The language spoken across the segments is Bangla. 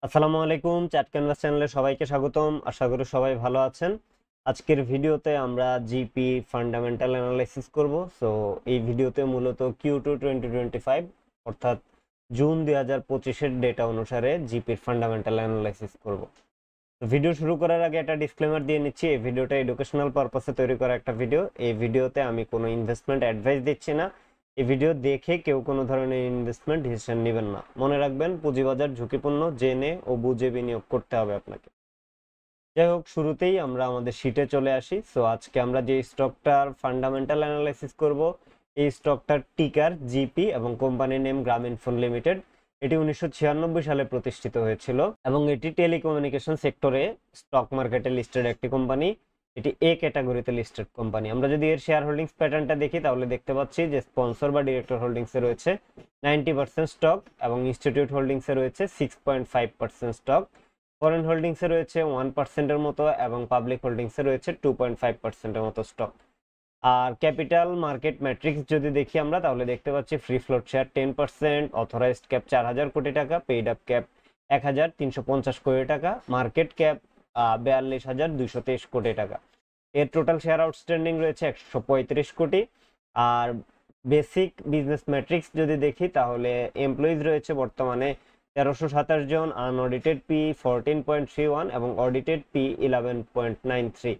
আসসালামু আলাইকুম, চ্যাট ক্যানভাস চ্যানেলে সবাইকে স্বাগতম। আশা করি সবাই ভালো আছেন। আজকের ভিডিওতে আমরা জিপি ফান্ডামেন্টাল অ্যানালাইসিস করব। সো এই ভিডিওতে মূলত Q2 2025 অর্থাৎ জুন 2025-এর ডেটা অনুসারে জিপির ফান্ডামেন্টাল অ্যানালাইসিস করব। তো ভিডিও শুরু করার আগে একটা ডিসক্লেমার দিয়ে নিচ্ছি, এই ভিডিওটা এডুকেশনাল পারপাসে তৈরি করা একটা ভিডিও। এই ভিডিওতে আমি কোনো ইনভেস্টমেন্ট অ্যাডভাইস দিচ্ছি না। এই ভিডিও দেখে কেউ কোনো ধরনের ইনভেস্টমেন্ট ডিসিশন নেবেন না। মনে রাখবেন, পুঁজিবাজার ঝুঁকিপূর্ণ, জেনে ও বুঝে বিনিয়োগ করতে হবে আপনাকে। যাই হোক, শুরুতেই আমরা আমাদের শিটে চলে আসি। সো আজকে আমরা যে স্টকটার ফান্ডামেন্টাল অ্যানালাইসিস করব, এই স্টকটার টিকার জিপি এবং কোম্পানির নেম গ্রামীণফোন লিমিটেড। এটি 1996 সালে প্রতিষ্ঠিত হয়েছিল এবং এটি টেলিকমিউনিকেশন সেক্টরে স্টক মার্কেটে লিস্টেড একটি কোম্পানি। এটি এ ক্যাটাগরিতে লিস্টেড কোম্পানি। আমরা যদি এর শেয়ার হোল্ডিংস প্যাটার্নটা দেখি তাহলে দেখতে পাচ্ছি যে স্পন্সর বা ডিরেক্টর হোল্ডিংসে রয়েছে 90% স্টক এবং ইনস্টিটিউট হোল্ডিংসে রয়েছে 6.5% স্টক। ফরেন হোল্ডিংসে রয়েছে 1%-এর মতো এবং পাবলিক হোল্ডিংসে রয়েছে 2.5%-এর মতো স্টক। আর ক্যাপিটাল মার্কেট ম্যাট্রিক্স যদি দেখি আমরা তাহলে দেখতে পাচ্ছি free float share 10%, authorised cap 4,000 কোটি টাকা, পেইড আপ ক্যাপ 1,350 কোটি টাকা, মার্কেট ক্যাপ 42,223 কোটি টাকা। এর টোটাল শেয়ার আউটস্ট্যান্ডিং রয়েছে 135 কোটি। আর বেসিক বিজনেস ম্যাট্রিক্স যদি দেখি তাহলে এমপ্লয়িজ রয়েছে বর্তমানে 1327 জন, আনঅডিটেড পি 14.31 এবং অডিটেড পি 11.93,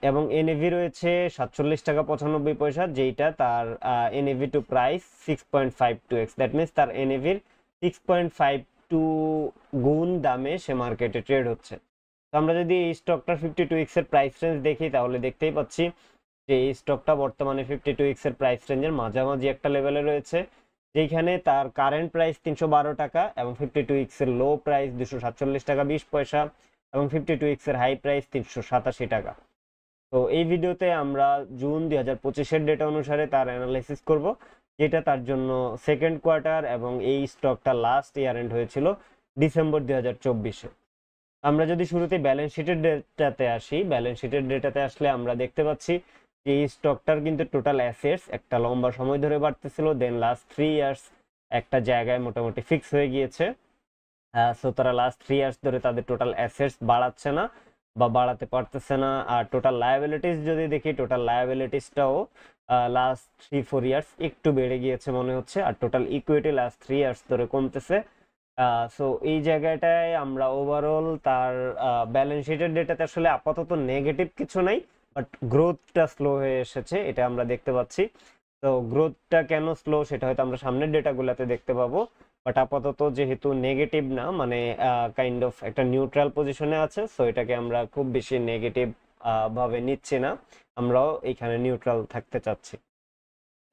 এবং এনএভি রয়েছে 47 টাকা 95 পয়সা, যেটা তার NAV to price 6.52x। That means তার এনএভির 6.52 গুণ দামে সে মার্কেটে ট্রেড হচ্ছে। তো আমরা যদি এই স্টকটার 52x এর প্রাইস রেঞ্জ দেখি তাহলে দেখতেই পাচ্ছি যে এই স্টকটা বর্তমানে 52x এর প্রাইস রেঞ্জের মাঝামাঝি একটা লেভেলে রয়েছে, যেখানে তার কারেন্ট প্রাইস 312 টাকা এবং 52x এর লো প্রাইস 247 টাকা 20 পয়সা এবং 52x এর হাই প্রাইস 387 টাকা। তো এই ভিডিওতে আমরা জুন 2025-এর ডেটা অনুসারে তার অ্যানালাইসিস করব, যেটা তার জন্য সেকেন্ড কোয়ার্টার, এবং এই স্টকটা লাস্ট ইয়ার এন্ড হয়েছিল ডিসেম্বর 2024-এ। আমরা যদি শুরুতে ব্যালেন্স শিটের ডেটাতে আসি, ব্যালেন্স শিটের ডেটাতে আসলে আমরা দেখতে পাচ্ছি যে এই স্টকটার কিন্তু টোটাল অ্যাসেটস একটা লম্বা সময় ধরে বাড়তেছিল, দেন লাস্ট 3 ইয়ার্স একটা জায়গায় মোটামুটি ফিক্স হয়ে গিয়েছে। সো তারা লাস্ট 3 ইয়ার্স ধরে তাদের টোটাল অ্যাসেটস বাড়াচ্ছে না বা বাড়াতে পারতেছে না। আর টোটাল লায়াবিলিটিস যদি দেখি, টোটাল লায়াবিলিটিসটাও লাস্ট 3-4 ইয়ার্স একটু বেড়ে গিয়েছে মনে হচ্ছে। আর টোটাল ইকুইটি লাস্ট 3 ইয়ার্স ধরে কমতেছে। সো এই জায়গাটায় আমরা ওভারঅল তার ব্যালেন্স শিটের ডেটাতে আসলে আপাতত নেগেটিভ কিছু নাই, বাট গ্রোথটা স্লো হয়ে এসেছে, এটা আমরা দেখতে পাচ্ছি। তো গ্রোথটা কেন স্লো সেটা হয়তো আমরা সামনের ডেটাগুলোতে দেখতে পাবো, বাট আপাতত যেহেতু নেগেটিভ না, মানে কাইন্ড অফ একটা নিউট্রাল পজিশনে আছে, সো এটাকে আমরা খুব বেশি নেগেটিভ ভাবে নিচ্ছি না, আমরাও এখানে নিউট্রাল থাকতে চাচ্ছি।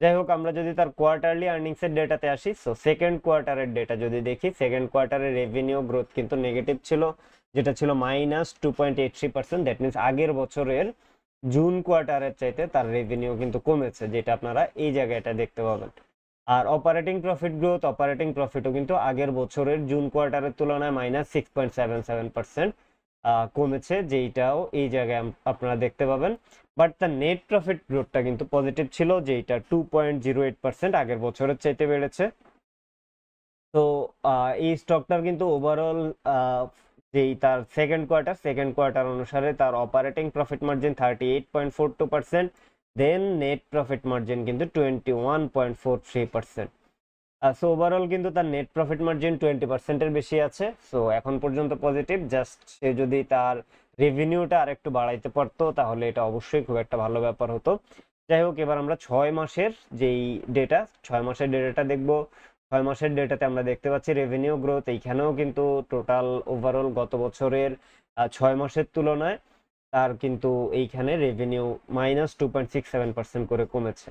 যাই হোক, আমরা যদি তার কোয়ার্টারলি আর্নিংস এর ডেটাতে আসি, সো সেকেন্ড কোয়ার্টারের ডেটা যদি দেখি, সেকেন্ড কোয়ার্টারের রেভিনিউ গ্রোথ কিন্তু নেগেটিভ ছিল, যেটা ছিল -2.83%। দ্যাট মিনস আগের বছরের জুন কোয়ার্টারের চাইতে তার রেভিনিউ কিন্তু কমেছে, যেটা আপনারা এই জায়গাটা দেখতে পাবেন। আর অপারেটিং প্রফিট গ্রোথ, অপারেটিং প্রফিটও কিন্তু আগের বছরের জুন কোয়ার্টারের তুলনায় -6.77% কমেছে, যেইটাও এই জায়গায় আপনারা দেখতে পাবেন। বাট তার নেট প্রফিট গ্রোথটা কিন্তু পজিটিভ ছিল, যেইটা 2.08% আগের বছরের চাইতে বেড়েছে। তো এই স্টকটার কিন্তু ওভারঅল যেই তার সেকেন্ড কোয়ার্টার অনুসারে তার অপারেটিং প্রফিট মার্জিন 38.42%, দেন নেট প্রফিট মার্জিন কিন্তু 21.43%। সো ওভারঅল কিন্তু তার নেট প্রফিট মার্জিন 20%-এর বেশি আছে। সো এখন পর্যন্ত পজিটিভ, জাস্ট সে যদি তার রেভিনিউটা আর একটু বাড়াইতে পারতো তাহলে এটা অবশ্যই খুব একটা ভালো ব্যাপার হতো। যাই হোক, এবার আমরা 6 মাসের যেই ডেটা, 6 মাসের ডেটাটা দেখবো। 6 মাসের ডেটাতে আমরা দেখতে পাচ্ছি রেভিনিউ গ্রোথ এইখানেও কিন্তু টোটাল ওভারঅল গত বছরের 6 মাসের তুলনায় তার কিন্তু এইখানে রেভিনিউ -2.67% করে কমেছে,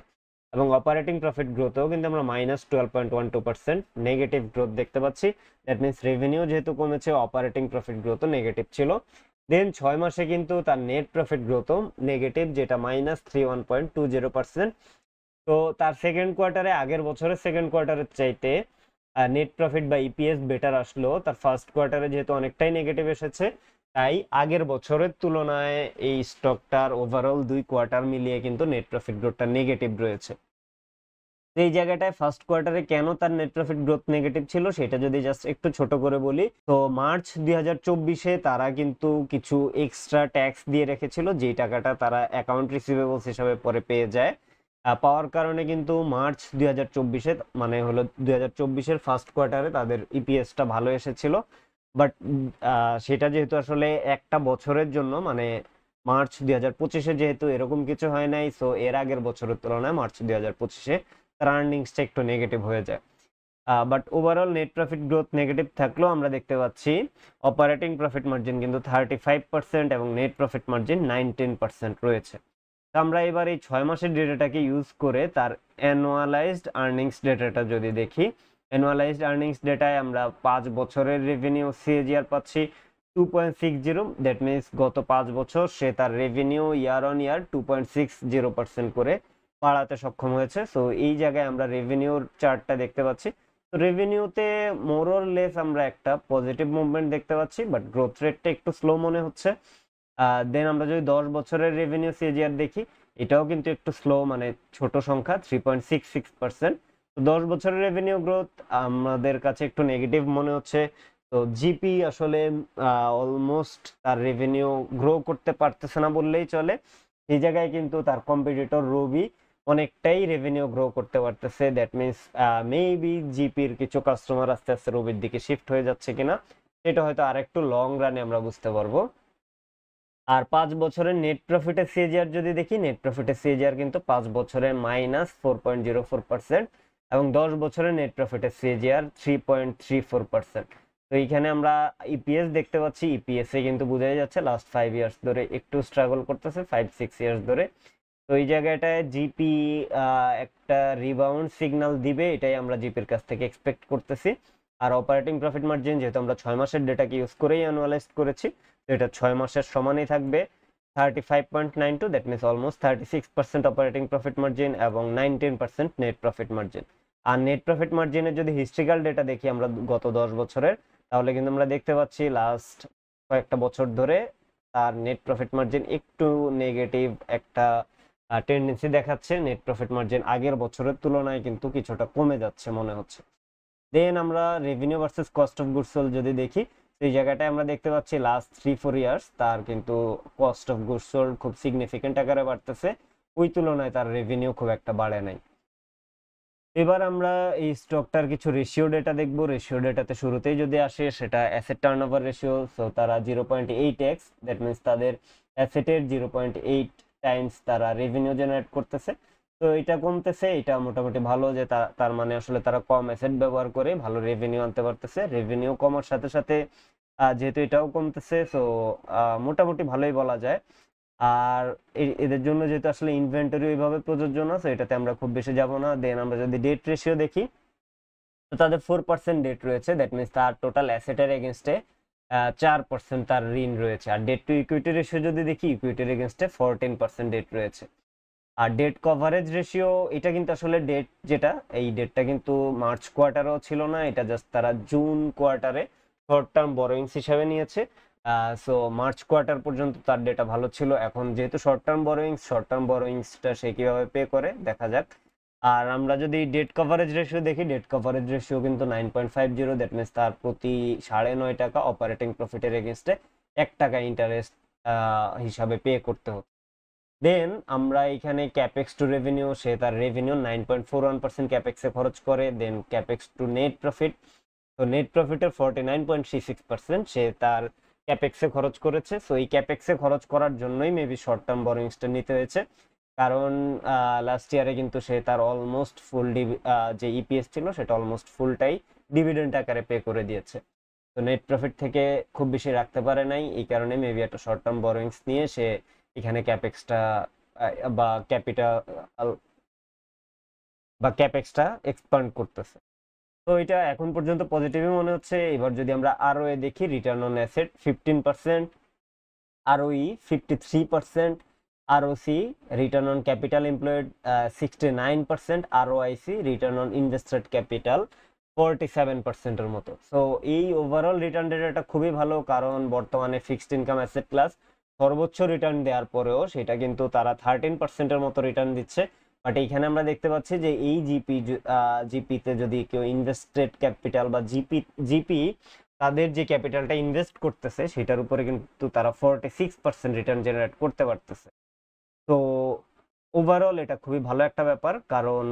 এবং অপারেটিং প্রফিট গ্রোথেও কিন্তু আমরা -12.12% নেগেটিভ গ্রোথ দেখতে পাচ্ছি। দ্যাট মিনস রেভিনিউ যেহেতু কমেছে, অপারেটিং প্রফিট গ্রোথও নেগেটিভ ছিল। দেন 6 মাসে কিন্তু তার নেট প্রফিট গ্রোথও নেগেটিভ, যেটা -31.20%। তো তার সেকেন্ড কোয়ার্টারে আগের বছরের সেকেন্ড কোয়ার্টারের চাইতে নেট প্রফিট বা ইপিএস বেটার আসলো, তার ফার্স্ট কোয়ার্টারে যেহেতু অনেকটাই নেগেটিভ এসেছে, তাই আগের বছরের তুলনায় এই স্টকটার ওভারঅল 2 কোয়ার্টার মিলিয়ে কিন্তু নেট প্রফিট গ্রোথটা নেগেটিভ রয়েছে। তো এই জায়গাটায় ফার্স্ট কোয়ার্টারে কেন তার নেট প্রফিট গ্রোথ নেগেটিভ ছিল সেটা যদি জাস্ট একটু ছোট করে বলি, তো মার্চ 2024-এ তারা কিন্তু কিছু এক্সট্রা ট্যাক্স দিয়ে রেখেছিল, যেই টাকাটা তারা অ্যাকাউন্ট রিসিভেবলস হিসাবে পরে পেয়ে যায়। পাওয়ার কারণে কিন্তু মার্চ 2024-এ মানে হলো 2024-এর ফার্স্ট কোয়ার্টারে তাদের ইপিএসটা ভালো এসেছিল। বাট সেটা যেহেতু আসলে একটা বছরের জন্য, মানে মার্চ 2025-এ যেহেতু এরকম কিছু হয় নাই, সো এর আগের বছরের তুলনায় মার্চ 2025-এ তার আর্নিংসটা একটু নেগেটিভ হয়ে যায়। But overall net profit growth negative থাকলেও আমরা দেখতে পাচ্ছি অপারেটিং প্রফিট মার্জিন কিন্তু 35% এবং নেট প্রফিট মার্জিন 19% রয়েছে। তো আমরা এবার এই 6 মাসের ডেটাটাকে ইউজ করে তার অ্যানুয়ালাইজড আর্নিংস ডেটাটা যদি দেখি, অ্যানুয়ালাইজড আর্নিংস ডেটায় আমরা 5 বছরের রেভিনিউ সিএজিআর পাচ্ছি 2.60। দ্যাট মিনস গত 5 বছর সে তার রেভিনিউ ইয়ার অন ইয়ার 2.60% করে বাড়াতে সক্ষম হয়েছে। সো এই জায়গায় আমরা রেভিনিউর চার্টটা দেখতে পাচ্ছি। তো রেভিনিউতে মোর অর লেস আমরা একটা পজিটিভ মুভমেন্ট দেখতে পাচ্ছি, বাট গ্রোথ রেটটা একটু স্লো মনে হচ্ছে। দেন আমরা যদি 10 বছরের রেভিনিউ সিএজিআর দেখি, এটাও কিন্তু একটু স্লো, মানে ছোট সংখ্যা 3.66%। তো 10 বছরের রেভিনিউ গ্রোথ আমাদের কাছে একটু নেগেটিভ মনে হচ্ছে। তো জিপি আসলে অলমোস্ট তার রেভিনিউ গ্রো করতে পারতেছে না বললেই চলে। এই জায়গায় কিন্তু তার কম্পিটিটর রবি অনেকটাই রেভিনিউ গ্রো করতে পারতেছে। দ্যাট মিনস মেবি জিপির কিছু কাস্টমার আস্তে আস্তে রবির দিকে শিফট হয়ে যাচ্ছে কিনা সেটা হয়তো আর একটু লং রানে আমরা বুঝতে পারবো। আর 5 বছরের নেট প্রফিটের সিএজিআর যদি দেখি, নেট প্রফিটের সিএজিআর কিন্তু 5 বছরে -4.04% এবং 10 বছরের নেট প্রফিটের সিএজিআর 3.34%। তো এইখানে আমরা ইপিএস দেখতে পাচ্ছি, ইপিএস এ কিন্তু বোঝাই যাচ্ছে লাস্ট 5 ইয়ার্স ধরে একটু স্ট্রাগল করতেছে, 5-6 ইয়ার্স ধরে। তো এই জায়গাটায় জিপি একটা রিবাউন্ড সিগন্যাল দিবে, এটাই আমরা জিপির কাছ থেকে এক্সপেক্ট করতেছি। আর অপারেটিং প্রফিট মার্জিন যেহেতু আমরা 6 মাসের ডেটাকে ইউজ করেই অ্যানুয়ালাইজ করেছি, তো এটা 6 মাসের সমানই থাকবে 35.92, that means almost 36% operating profit margin এবং 19% নেট প্রফিট মার্জিন। আর নেট প্রফিট মার্জিনের যদি হিস্ট্রিক্যাল ডেটা দেখি আমরা গত 10 বছরের, তাহলে কিন্তু আমরা দেখতে পাচ্ছি লাস্ট কয়েকটা বছর ধরে তার নেট প্রফিট মার্জিন একটু নেগেটিভ একটা টেন্ডেন্সি দেখাচ্ছে। নেট প্রফিট মার্জিন আগের বছরের তুলনায় কিন্তু কিছুটা কমে যাচ্ছে মনে হচ্ছে। দেন আমরা revenue versus cost of goods sold যদি দেখি, এই জায়গাটায় আমরা দেখতে পাচ্ছি লাস্ট 3-4 ইয়ার্স তার কিন্তু কস্ট অফ গুডস সোল্ড খুব সিগনিফিকেন্ট আকারে বাড়তেছে, ওই তুলনায় তার রেভিনিউ খুব একটা বাড়ে নাই। এবার আমরা এই স্টকটার কিছু রেশিও ডেটা দেখবো। রেশিও ডেটাতে শুরুতেই যদি আসে সেটা অ্যাসেট টার্নওভার রেশিও। সো তারা 0.8x, দ্যাট মিনস তাদের অ্যাসেটের 0.8 টাইমস তারা রেভিনিউ জেনারেট করতেছে। তো এটা কমতেছে, এটা মোটামুটি ভালো যে তার মানে আসলে তারা কম অ্যাসেট ব্যবহার করে ভালো রেভিনিউ আনতে পারতেছে। রেভিনিউ কমার সাথে সাথে যেহেতু এটাও কমতেছে, সো মোটামুটি ভালোই বলা যায়। আর এদের জন্য যেহেতু আসলে ইনভেন্টরি ওইভাবে প্রযোজ্য না, তো এটাতে আমরা খুব বেশি যাব না। দেন আমরা যদি ডেট রেশিও দেখি, তো তাদের 4% ডেট রয়েছে, দ্যাট মিনস তার টোটাল অ্যাসেটের এগেনস্টে 4% তার ঋণ রয়েছে। আর ডেট টু ইকুইটি রেশিও যদি দেখি, ইকুইটির এগেনস্টে 14% ডেট রয়েছে। আর ডেট কভারেজ রেশিও, এটা কিন্তু আসলে ডেট যেটা, এই ডেটটা কিন্তু মার্চ কোয়ার্টারেও ছিল না, এটা জাস্ট তারা জুন কোয়ার্টারে শর্ট টার্ম বরোয়িংস হিসাবে নিয়েছে। সো মার্চ কোয়ার্টার পর্যন্ত তার ডেটা ভালো ছিল। এখন যেহেতু শর্ট টার্ম বরোয়িংসটা সে কিভাবে পে করে দেখা যাক। আর আমরা যদি ডেট কভারেজ রেশিও দেখি, ডেট কভারেজ রেশিও কিন্তু 9.50, দ্যাট মিনস তার প্রতি 9.5 টাকা অপারেটিং প্রফিটের এগেনস্টে 1 টাকা ইন্টারেস্ট হিসাবে পে করতে হতো। দেন আমরা এখানে ক্যাপেক্স টু রেভিনিউ, সে তার রেভিনিউ 9.41% ক্যাপেক্সে খরচ করে। দেন ক্যাপেক্স টু নেট প্রফিট, তো নেট প্রফিটের 49.36% সে তার ক্যাপেক্সে খরচ করেছে। সো এই ক্যাপেক্সে খরচ করার জন্যই মেবি শর্ট টার্ম বরোয়িংসটা নিতে হয়েছে, কারণ লাস্ট ইয়ারে কিন্তু সে তার অলমোস্ট ফুল যে ইপিএস ছিল সেটা অলমোস্ট ফুলটাই ডিভিডেন্ড আকারে পে করে দিয়েছে। তো নেট প্রফিট থেকে খুব বেশি রাখতে পারে নাই, এই কারণে মেবি একটা শর্ট টার্ম বরোয়িংস নিয়ে সে এখানে ক্যাপেক্সটা বা ক্যাপেক্সটা এক্সপান্ড করতেছে। তো এটা এখন পর্যন্ত পজিটিভই মনে হচ্ছে। এবার যদি আমরা আরওএ দেখি, return on asset 15%, ROE 53%, ROC return on capital employed 69%, ROIC return on invested capital 47%-এর মতো। সো এই ওভারঅল রিটার্ন ডেটাটা খুবই ভালো, কারণ বর্তমানে ফিক্সড ইনকাম অ্যাসেট ক্লাস সর্বোচ্চ রিটার্ন দেওয়ার পরেও সেটা কিন্তু তারা 13%-এর মতো রিটার্ন দিচ্ছে। বাট এইখানে আমরা দেখতে পাচ্ছি যে এই জিপিতে যদি কেউ ইনভেস্টেড ক্যাপিটাল বা জিপি তাদের যে ক্যাপিটালটা ইনভেস্ট করতেছে সেটার উপরে কিন্তু তারা 46% রিটার্ন জেনারেট করতে পারতেছে। তো ওভারঅল এটা খুবই ভালো একটা ব্যাপার, কারণ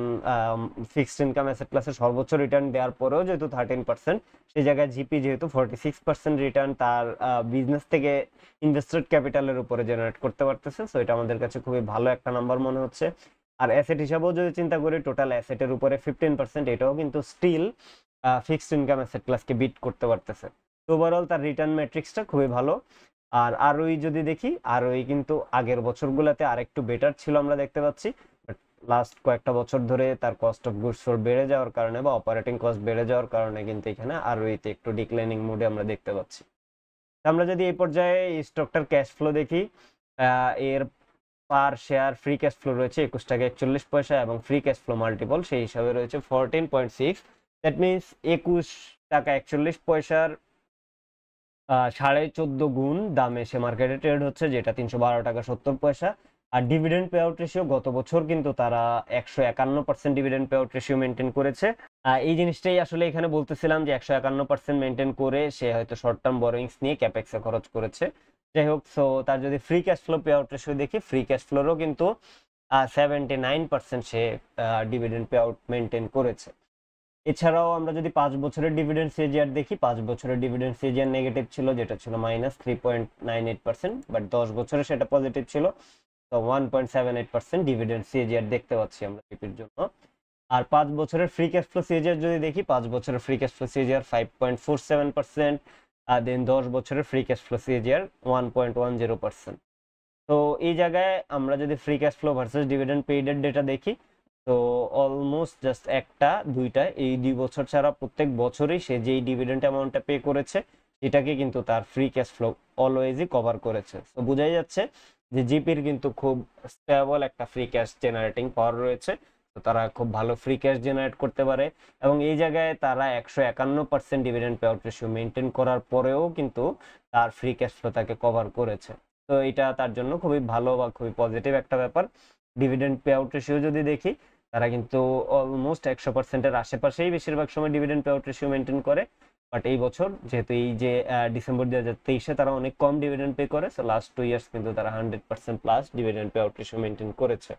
ফিক্সড ইনকাম অ্যাসেট ক্লাসে সর্বোচ্চ রিটার্ন দেওয়ার পরেও যেহেতু 13%, সেই জায়গায় জিপি যেহেতু 46% রিটার্ন তার বিজনেস থেকে ইনভেস্টেড ক্যাপিটালের উপরে জেনারেট করতে পারতেছে, সো এটা আমাদের কাছে খুবই ভালো একটা নাম্বার মনে হচ্ছে। আর অ্যাসেট হিসাবেও যদি চিন্তা করি, টোটাল অ্যাসেটের উপরে 15%, এটাও কিন্তু স্টিল ফিক্সড ইনকাম অ্যাসেট ক্লাসকে বিট করতে পারতেছে। তো ওভারঅল তার রিটার্ন ম্যাট্রিক্সটা খুবই ভালো। আর আরওই যদি দেখি, আরওই কিন্তু আগের বছরগুলোতে আরেকটু বেটার ছিল আমরা দেখতে পাচ্ছি, বাট লাস্ট কয়েকটা বছর ধরে তার কস্ট অফ গুডস সোল্ড বেড়ে যাওয়ার কারণে বা অপারেটিং কস্ট বেড়ে যাওয়ার কারণে কিন্তু এখানে আরওইতে একটু ডিক্লাইনিং মোডে আমরা দেখতে পাচ্ছি। আমরা যদি এই পর্যায়ে এই স্টকটার ক্যাশ ফ্লো দেখি, এর পার শেয়ার ফ্রি ক্যাশ ফ্লো রয়েছে 21 টাকা 41 পয়সা এবং ফ্রি ক্যাশ ফ্লো মাল্টিপল সেই হিসাবে রয়েছে 14.6। দ্যাট মিনস 21 টাকা 41 পয়সার 14.5 গুণ দামে সে মার্কেটে ট্রেড হচ্ছে, যেটা 312 টাকা 70 পয়সা। আর ডিভিডেন্ড পে আউট রেশিও গত বছর কিন্তু তারা 151% dividend pay out ratio maintain করেছে। এই জিনিসটাই আসলে এখানে বলতেছিলাম যে 151% মেনটেন করে সে হয়তো শর্ট টার্ম বরোইংস নিয়ে ক্যাপেক্সে খরচ করেছে। যাই হোক, সো তার যদি free cash flow pay out ratio দেখি, ফ্রি ক্যাশ ফ্লোরও কিন্তু 79% সে ডিভিডেন্ড পে আউট মেনটেন করেছে। এছাড়াও আমরা যদি 5 বছরের ডিভিডেন্ড সিজিআর দেখি, 5 বছরের ডিভিডেন্ড সিজিআর নেগেটিভ ছিল, যেটা ছিল -3.98%, বাট 10 বছরে সেটা পজিটিভ ছিল, তো 1.78% ডিভিডেন্ড সিজিআর দেখতে পাচ্ছি আমরা জিপির জন্য। আর 5 বছরের ফ্রি ক্যাশ ফ্লো সিজিআর যদি দেখি, 5 বছরের ফ্রি ক্যাশ ফ্লো সিজিআর 5.47%, আর দেন 10 বছরের ফ্রি ক্যাশ ফ্লো সিজিআর 1.10%। তো এই জায়গায় আমরা যদি free cash flow versus dividend পেইডের ডেটা দেখি, তো অলমোস্ট জাস্ট একটা দুইটা, এই 2 বছর ছাড়া প্রত্যেক বছরই সে যেই ডিভিডেন্ড অ্যামাউন্টটা পে করেছে সেটাকে কিন্তু তার ফ্রি ক্যাশ ফ্লো অলওয়েজই কভার করেছে। তো বোঝাই যাচ্ছে যে জিপির কিন্তু খুব স্টেবল একটা ফ্রি ক্যাশ জেনারেটিং পাওয়ার রয়েছে, তো তারা খুব ভালো ফ্রি ক্যাশ জেনারেট করতে পারে। এবং এই জায়গায় তারা 151% dividend pay out ratio maintain করার পরেও কিন্তু তার ফ্রি ক্যাশ ফ্লো তাকে কভার করেছে। তো এটা তার জন্য খুবই ভালো বা খুবই পজিটিভ একটা ব্যাপার। ডিভিডেন্ড পে আউট রেশিও যদি দেখি, তারা কিন্তু অলমোস্ট 100%-এর আশেপাশেই বেশিরভাগ সময় dividend pay out ratio maintain করে। বাট এই বছর যেহেতু এই যে ডিসেম্বর 2023-এ তারা অনেক কম ডিভিডেন্ড পে করে, সো লাস্ট 2 ইয়ার্স কিন্তু তারা 100% plus dividend pay out ratio maintain করেছে।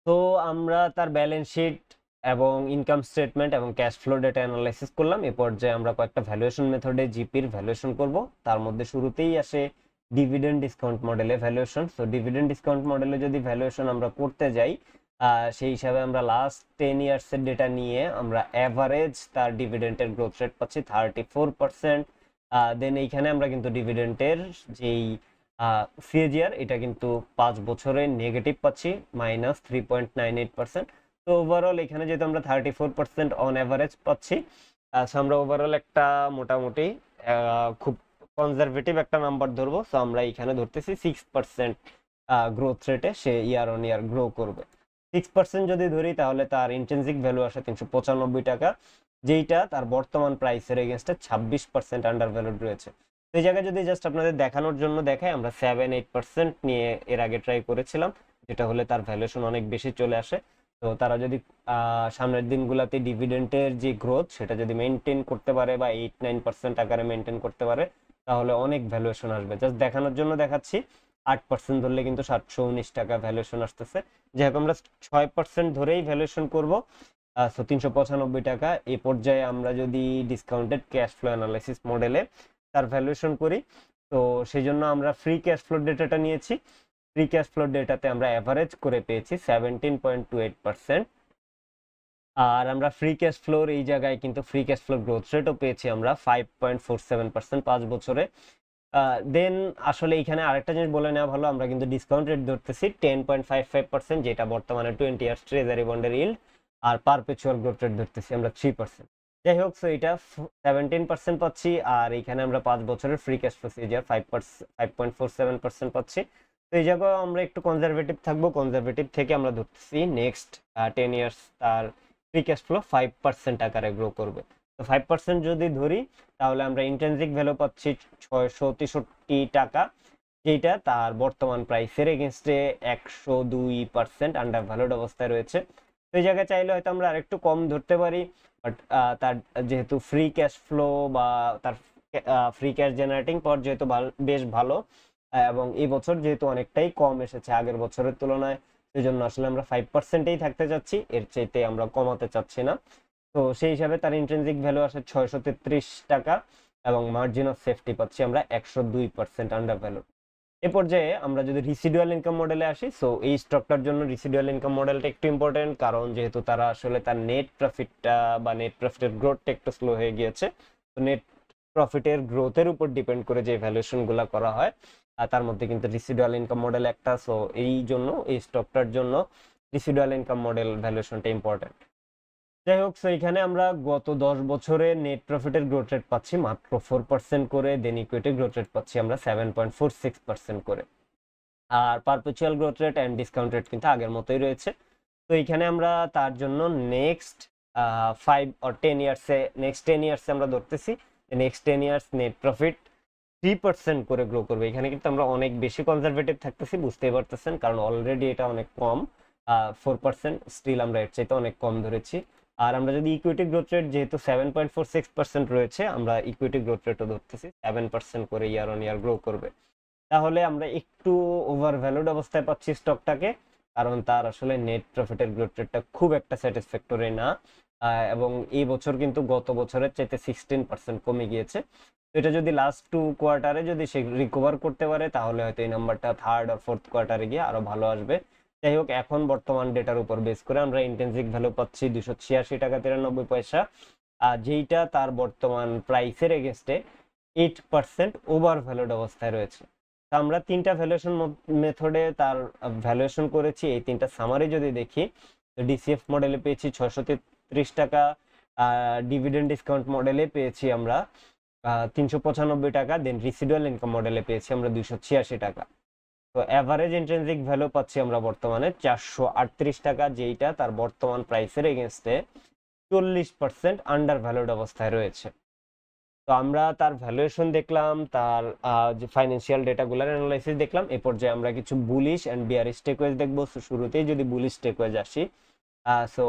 তো আমরা তার ব্যালেন্স শিট এবং ইনকাম স্টেটমেন্ট এবং ক্যাশ ফ্লো ডেটা অ্যানালাইসিস করলাম। এ পর্যায়ে আমরা কয়েকটা ভ্যালুয়েশন মেথডে জিপির ভ্যালুয়েশন করব। তার মধ্যে শুরুতেই আসে ডিভিডেন্ড ডিসকাউন্ট মডেলে ভ্যালুয়েশন। সো ডিভিডেন্ড ডিসকাউন্ট মডেলে যদি ভ্যালুয়েশন আমরা করতে যাই, সেই হিসাবে আমরা লাস্ট 10 ইয়ার্সের ডেটা নিয়ে আমরা অ্যাভারেজ তার ডিভিডেন্টের গ্রোথ রেট পাচ্ছি 34%। দেন এইখানে আমরা কিন্তু ডিভিডেন্টের যেই সিএজিআর এটা কিন্তু 5 বছরে নেগেটিভ পাচ্ছি -3.98%। তো ওভারঅল এখানে যেহেতু আমরা 34% অন অ্যাভারেজ পাচ্ছি, সো আমরা ওভারঅল একটা মোটামুটি খুব কনজারভেটিভ একটা নাম্বার ধরবো। সো আমরা এখানে ধরতেছি 6% গ্রোথ রেটে সে ইয়ার অন ইয়ার গ্রো করবে। 6% যদি ধরি তাহলে তার ইন্ট্রিনসিক ভ্যালু আসে 395 টাকা, যেইটা তার বর্তমান প্রাইসের এগেনস্টে 26% আন্ডার ভ্যালুড রয়েছে। এই জায়গায় যদি জাস্ট আপনাদের দেখানোর জন্য দেখাই, আমরা 7-8% নিয়ে এর আগে ট্রাই করেছিলাম, যেটা হলে তার ভ্যালুয়েশন অনেক বেশি চলে আসে। তো তারা যদি সামনের দিনগুলোতে ডিভিডেন্টের যে গ্রোথ সেটা যদি মেনটেন করতে পারে বা 8-9% আকারে মেনটেন করতে পারে, তাহলে অনেক ভ্যালুয়েশন আসবে। জাস্ট দেখানোর জন্য দেখাচ্ছি, 8% ধরলে কিন্তু 719 টাকা ভ্যালুয়েশন আসতেছে। যেহেতু আমরা 6% ধরেই ভ্যালুয়েশন করবো, 395 টাকা। এই পর্যায়ে আমরা যদি ডিসকাউন্টেড ক্যাশ ফ্লো অ্যানালাইসিস মডেলে তার ভ্যালুয়েশন করি, তো সেই জন্য আমরা ফ্রি ক্যাশ ফ্লো ডেটাটা নিয়েছি। ফ্রি ক্যাশ ফ্লো ডেটাতে আমরা অ্যাভারেজ করে পেয়েছি 17.28%। আর আমরা ফ্রি ক্যাশ ফ্লোর এই জায়গায় কিন্তু ফ্রি ক্যাশ ফ্লো গ্রোথ রেটও পেয়েছি আমরা 5.47% 5 বছরে। দেন আসলে এখানে আরেকটা জিনিস বলে নেওয়া ভালো, আমরা কিন্তু ডিসকাউন্ট রেট ধরতেছি 10.55%, যেটা বর্তমানে 20 ইয়ার্স ট্রেজারি বন্ডের ইল্ড, আর পারপেচুয়াল গ্রোথ রেট ধরতেছি আমরা 3%। যাই হোক, সো এটা 17% পাচ্ছি, আর এখানে আমরা 5 বছরের ফ্রি ক্যাশ ফ্লো সিজিআর 5.47% পাচ্ছি। তো এই জায়গায় আমরা একটু কনজারভেটিভ থাকবো, কনজারভেটিভ থেকে আমরা ধরতেছি নেক্সট 10 ইয়ার্স তার ফ্রি ক্যাশ ফ্লো 5% আকারে গ্রো করবে। তো 5% যদি ধরি, তাহলে আমরা ইন্ট্রিনসিক ভ্যালু পাচ্ছি 663 টাকা, যেটা তার বর্তমান প্রাইসের এগেনস্টে 102% আন্ডার ভ্যালুড অবস্থায় রয়েছে। তো এই জায়গায় চাইলে হয়তো আমরা আরেকটু কম ধরতে পারি, বাট তার যেহেতু ফ্রি ক্যাশ ফ্লো বা তার ফ্রি ক্যাশ জেনারেটিং পাওয়ার যেহেতু বেশ ভালো, এবং এই বছর যেহেতু অনেকটাই কম এসেছে আগের বছরের তুলনায়, সেই জন্য আসলে আমরা 5%এই থাকতে চাচ্ছি, এর চাইতে আমরা কমাতে চাচ্ছি না। তো সেই হিসাবে তার ইন্ট্রিনসিক ভ্যালু আসে 633 টাকা, এবং মার্জিন অফ সেফটি পাচ্ছি আমরা 102% আন্ডার ভ্যালু। এ পর্যায়ে আমরা যদি রিসিডুয়াল ইনকাম মডেলে আসি, সো এই স্টকটার জন্য রিসিডুয়াল ইনকাম মডেলটা একটু ইম্পর্টেন্ট, কারণ যেহেতু তারা আসলে তার নেট প্রফিটটা বা নেট প্রফিটের গ্রোথটা একটু স্লো হয়ে গিয়েছে। তো নেট প্রফিটের গ্রোথের উপর ডিপেন্ড করে যে ভ্যালুয়েশনগুলো করা হয়, আর তার মধ্যে কিন্তু রিসিডুয়াল ইনকাম মডেল একটা। সো এই জন্য এই স্টকটার জন্য রিসিডুয়াল ইনকাম মডেল ভ্যালুয়েশনটা ইম্পর্টেন্ট। যাই হোক, সো এখানে আমরা গত 10 বছরে নেট প্রফিটের গ্রোথ রেট পাচ্ছি মাত্র 4% করে, দেন ইকুইটি গ্রোথ রেট পাচ্ছি আমরা 7.46% করে। আর perpetual growth rate and discount rate কিন্তু আগের মতোই রয়েছে। তো এখানে আমরা তার জন্য নেক্সট 5 or 10 ইয়ার্সে, নেক্সট 10 ইয়ার্সে আমরা ধরতেছি নেক্সট 10 ইয়ার্স নেট প্রফিট 3% করে গ্রো করবে। এখানে কিন্তু আমরা অনেক বেশি কনজারভেটিভ থাকতেছি, বুঝতেই পারতেছেন, কারণ অলরেডি এটা অনেক কম। 4% স্টিল আমরা এর চাইতে অনেক কম ধরেছি। আর আমরা যদি ইকুইটি গ্রোথ রেট যেহেতু 7.46% রয়েছে, আমরা ইকুইটি গ্রোথ রেটও ধরতেছি 7% করে ইয়ার অন ইয়ার গ্রো করবে। তাহলে আমরা একটু ওভার ভ্যালুড অবস্থায় পাচ্ছি স্টকটাকে, কারণ তার আসলে নেট প্রফিটের গ্রোথ রেটটা খুব একটা স্যাটিসফ্যাক্টরি না, এবং এই বছর কিন্তু গত বছরের চাইতে 16% কমে গিয়েছে। তো এটা যদি লাস্ট 2 কোয়ার্টারে যদি সে রিকভার করতে পারে, তাহলে হয়তো এই নাম্বারটা থার্ড আর ফোর্থ কোয়ার্টারে গিয়ে আরো ভালো আসবে। যাই হোক, এখন বর্তমান ডেটার উপর বেস করে আমরা ইন্টেন্সিক ভ্যালু পাচ্ছি 286 টাকা 93 পয়সা, আর যেইটা তার বর্তমান প্রাইসের এগেনস্টে 8% ওভার ভ্যালুড অবস্থায় রয়েছে। আমরা তিনটা ভ্যালুয়েশন মেথডে তার ভ্যালুয়েশন করেছি। এই তিনটা সামারি যদি দেখি, ডিসিএফ মডেলে পেয়েছি 633 টাকা, ডিভিডেন্ড ডিসকাউন্ট মডেলে পেয়েছি আমরা 395 টাকা, দেন রিসিডুয়াল ইনকাম মডেলে পেয়েছি আমরা 286 টাকা। তো অ্যাভারেজ ইন্ট্রিনসিক ভ্যালু পাচ্ছি আমরা বর্তমানে 438 টাকা, যেইটা তার বর্তমান প্রাইসের এগেনস্টে 40% আন্ডার ভ্যালুড অবস্থায় রয়েছে। তো আমরা তার ভ্যালুয়েশন দেখলাম, তার যে ফাইন্যান্সিয়াল ডেটাগুলোর অ্যানালাইসিস দেখলাম। এই পর্যায়ে আমরা কিছু বুলিশ অ্যান্ড বিয়ারিশ টেকওয়েজ দেখবো। শুরুতেই যদি বুলিশ টেকওয়েজ আসি, সো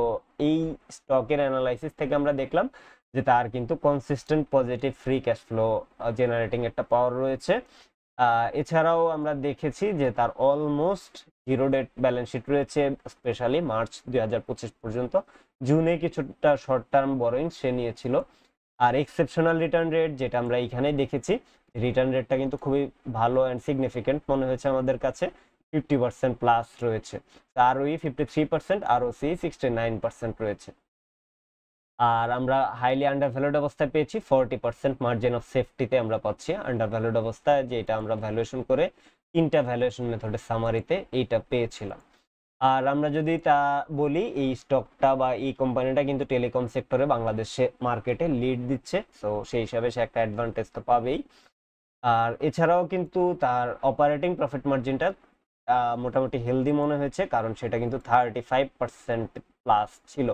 এই স্টকের অ্যানালাইসিস থেকে আমরা দেখলাম যে তার কিন্তু consistent positive free cash flow generating একটা পাওয়ার রয়েছে। এছাড়াও আমরা দেখেছি যে তার almost zero debt balance sheet রয়েছে, স্পেশালি মার্চ 2025 পর্যন্ত। জুনে কিছুটা শর্ট টার্ম বরোইং সে নিয়েছিল। আর এক্সেপশনাল রিটার্ন রেট যেটা আমরা এখানেই দেখেছি, রিটার্ন রেটটা কিন্তু খুবই ভালো অ্যান্ড সিগনিফিকেন্ট মনে হয়েছে আমাদের কাছে, 50% প্লাস রয়েছে। আরওই 53%, আরওসি 69% রয়েছে। আর আমরা হাইলি আন্ডার ভ্যালুড অবস্থায় পেয়েছি 40% মার্জিন অফ সেফটিতে আমরা পাচ্ছি আন্ডার ভ্যালুড অবস্থায়, যেটা আমরা ভ্যালুয়েশন করে তিনটা ভ্যালুয়েশন মেথডের সামারিতে এইটা পেয়েছিলাম। আর আমরা যদি তা বলি, এই স্টকটা বা এই কোম্পানিটা কিন্তু টেলিকম সেক্টরে বাংলাদেশে মার্কেটে লিড দিচ্ছে, তো সেই হিসাবে সে একটা অ্যাডভান্টেজ তো পাবেই। আর এছাড়াও কিন্তু তার অপারেটিং প্রফিট মার্জিনটা মোটামুটি হেলদি মনে হয়েছে, কারণ সেটা কিন্তু 35% প্লাস ছিল।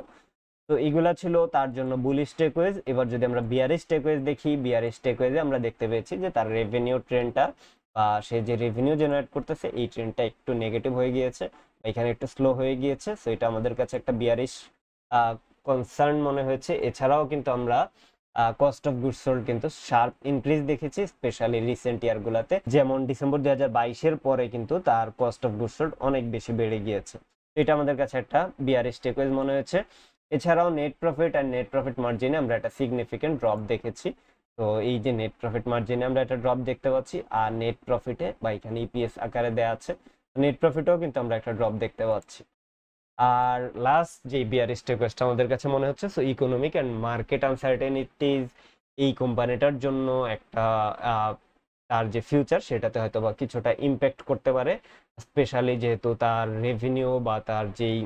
তো এগুলা ছিল তার জন্য বুলিশ টেকওয়েজ। এবার যদি আমরা বিয়ারিশ টেকওয়েজ দেখি, বিয়ারিশ টেকওয়েজে আমরা দেখতে পেয়েছি যে তার রেভিনিউ ট্রেন্ডটা বা সে যে রেভিনিউ জেনারেট করতেছে এই ট্রেন্ডটা একটু নেগেটিভ হয়ে গিয়েছে, এখানে একটু স্লো হয়ে গিয়েছে। সো এটা আমাদের কাছে একটা বিয়ারিশ কনসার্ন মনে হয়েছে। এছাড়াও কিন্তু আমরা কস্ট অফ গুডস সোল্ড কিন্তু শার্প ইনক্রিজ দেখেছি, স্পেশালি রিসেন্ট ইয়ারগুলোতে, যেমন ডিসেম্বর 2022-এর পরে কিন্তু তার কস্ট অফ গুডস সোল্ড অনেক বেশি বেড়ে গিয়েছে। এটা আমাদের কাছে একটা বিয়ারিশ টেকওয়েজ মনে হয়েছে। এছাড়াও নেট প্রফিট আর নেট প্রফিট মার্জিনে আমরা একটা সিগনিফিকেন্ট ড্রপ দেখেছি। তো এই যে নেট প্রফিট মার্জিনে আমরা একটা ড্রপ দেখতে পাচ্ছি, আর নেট প্রফিটে বা এখানে ইপিএস আকারে দেওয়া আছে, নেট প্রফিটেও কিন্তু আমরা একটা ড্রপ দেখতে পাচ্ছি। আর লাস্ট যে বিয়ারিশ টেকওয়েজটা আমাদের কাছে মনে হচ্ছে, সো ইকোনমিক অ্যান্ড মার্কেট আনসার্টেনিটিজ এই কোম্পানিটার জন্য একটা তার যে ফিউচার সেটাতে হয়তো বা কিছুটা ইম্প্যাক্ট করতে পারে, স্পেশালি যেহেতু তার রেভিনিউ বা তার যেই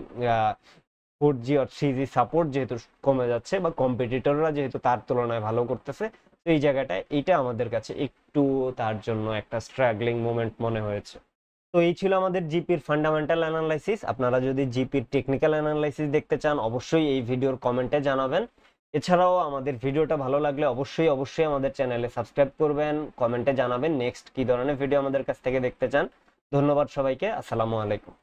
4G আর 3G সাপোর্ট যেহেতু কমে যাচ্ছে, বা কম্পিটিটররা যেহেতু তার তুলনায় ভালো করতেছে, তো এই জায়গাটায় এটা আমাদের কাছে একটু তার জন্য একটা স্ট্রাগলিং মোমেন্ট মনে হয়েছে। তো এই ছিল আমাদের জিপির ফান্ডামেন্টাল অ্যানালাইসিস। আপনারা যদি জিপির টেকনিক্যাল অ্যানালাইসিস দেখতে চান, অবশ্যই এই ভিডিওর কমেন্টে জানাবেন। এছাড়াও আমাদের ভিডিওটা ভালো লাগলে অবশ্যই অবশ্যই আমাদের চ্যানেলে সাবস্ক্রাইব করবেন, কমেন্টে জানাবেন নেক্সট কি ধরনের ভিডিও আমাদের কাছ থেকে দেখতে চান। ধন্যবাদ সবাইকে, আসসালামু আলাইকুম।